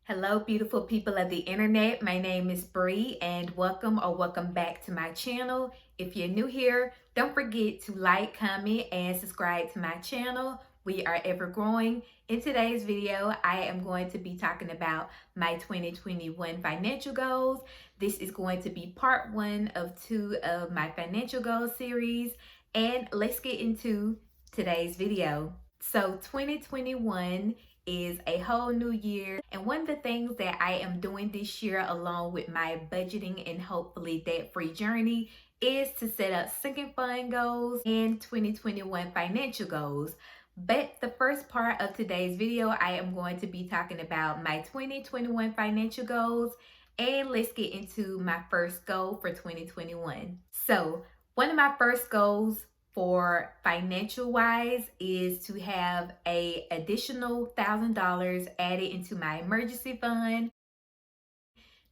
Hello, beautiful people of the internet. My name is Bree, and welcome back to my channel. If you're new here, don't forget to like, comment, and subscribe to my channel. We are ever growing. In today's video, I am going to be talking about my 2021 financial goals. This is going to be part one of two of my financial goals series, and let's get into today's video. So 2021 is a whole new year, and one of the things that I am doing this year along with my budgeting and hopefully debt-free journey is to set up sinking fund goals and 2021 financial goals. But the first part of today's video, I am going to be talking about my 2021 financial goals, and let's get into my first goal for 2021. So one of my first goals for financial wise is to have a additional $1,000 added into my emergency fund.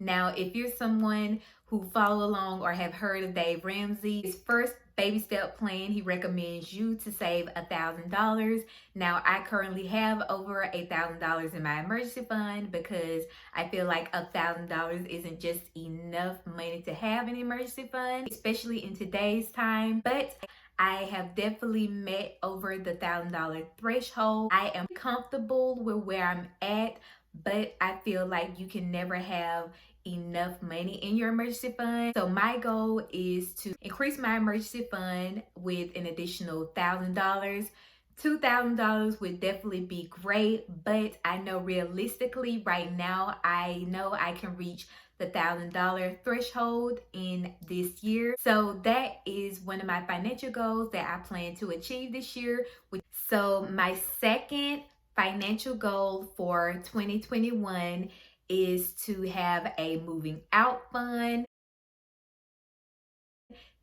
Now, if you're someone who follow along or have heard of Dave Ramsey's first baby step plan, he recommends you to save $1,000. Now, I currently have over $1,000 in my emergency fund because I feel like $1,000 isn't just enough money to have an emergency fund, especially in today's time. But I have definitely met over the $1,000 threshold. I am comfortable with where I'm at, but I feel like you can never have enough money in your emergency fund. So my goal is to increase my emergency fund with an additional $1,000. $2,000 would definitely be great, but I know realistically right now, I know I can reach the $1,000 threshold in this year. So that is one of my financial goals that I plan to achieve this year. So my second financial goal for 2021 is to have a moving out fund.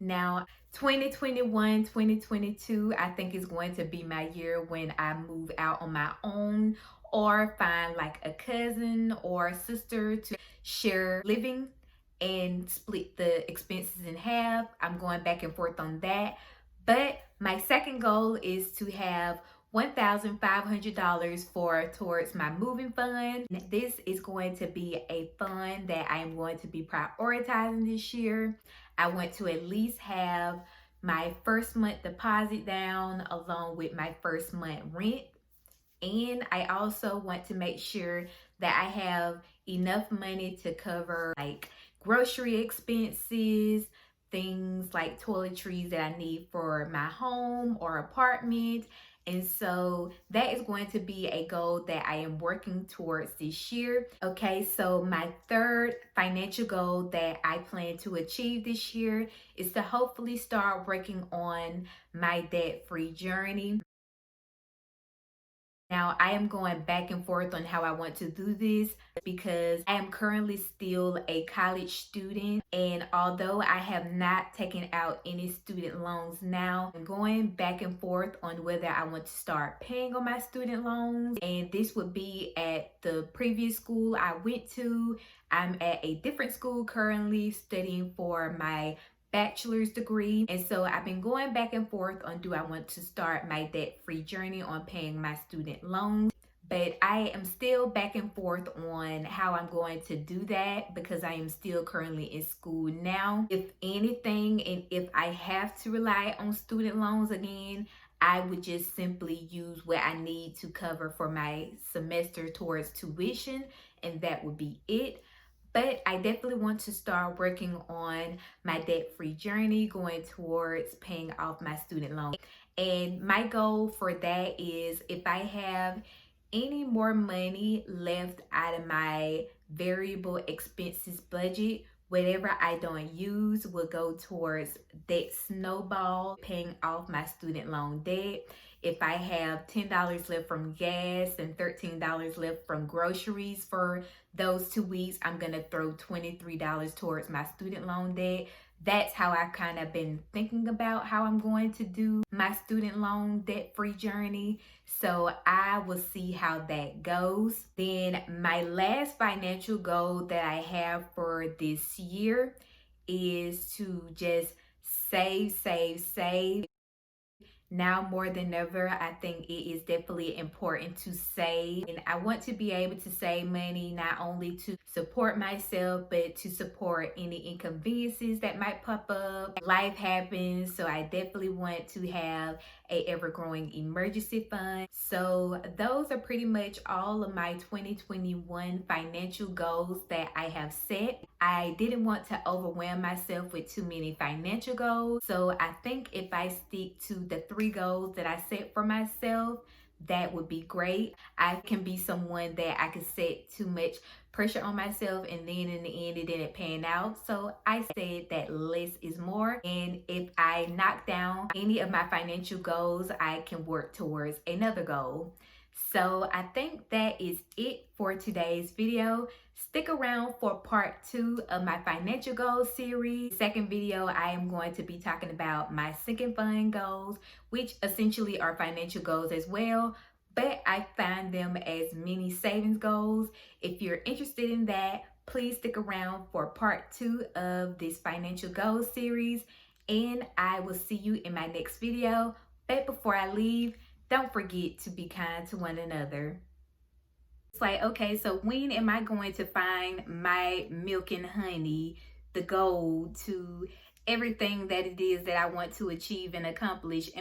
Now, 2021, 2022, I think is going to be my year when I move out on my own or find like a cousin or sister to share living and split the expenses in half. I'm going back and forth on that. But my second goal is to have $1,500 towards my moving fund. This is going to be a fund that I am going to be prioritizing this year. I want to at least have my first month deposit down along with my first month rent. And I also want to make sure that I have enough money to cover like grocery expenses, things like toiletries that I need for my home or apartment. And so that is going to be a goal that I am working towards this year. Okay, so my third financial goal that I plan to achieve this year is to hopefully start working on my debt-free journey. Now, I am going back and forth on how I want to do this because I am currently still a college student. And although I have not taken out any student loans now, I'm going back and forth on whether I want to start paying on my student loans. And this would be at the previous school I went to. I'm at a different school currently studying for my bachelor's degree, and so I've been going back and forth on do I want to start my debt-free journey on paying my student loans, but I am still back and forth on how I'm going to do that because I am still currently in school now. If anything, and if I have to rely on student loans again, I would just simply use what I need to cover for my semester towards tuition, and that would be it. But I definitely want to start working on my debt-free journey, going towards paying off my student loan. And my goal for that is if I have any more money left out of my variable expenses budget, whatever I don't use will go towards that snowball, paying off my student loan debt. If I have $10 left from gas and $13 left from groceries for those 2 weeks, I'm going to throw $23 towards my student loan debt. That's how I kind of been thinking about how I'm going to do my student loan debt-free journey. So I will see how that goes. Then my last financial goal that I have for this year is to just save Now more than ever, I think it is definitely important to save. And I want to be able to save money not only to support myself, but to support any inconveniences that might pop up. Life happens, so I definitely want to have a ever-growing emergency fund. So those are pretty much all of my 2021 financial goals that I have set. I didn't want to overwhelm myself with too many financial goals. So I think if I stick to the 3 goals that I set for myself, that would be great. I can be someone that I could set too much pressure on myself, and then in the end it didn't pan out. So I said that less is more, and if I knock down any of my financial goals, I can work towards another goal. So I think that is it for today's video. Stick around for part 2 of my financial goals series. Second video, I am going to be talking about my sinking fund goals, which essentially are financial goals as well, but I find them as mini savings goals. If you're interested in that, please stick around for part 2 of this financial goals series, and I will see you in my next video. But before I leave, don't forget to be kind to one another. It's like, okay, so when am I going to find my milk and honey, the gold to everything that it is that I want to achieve and accomplish? And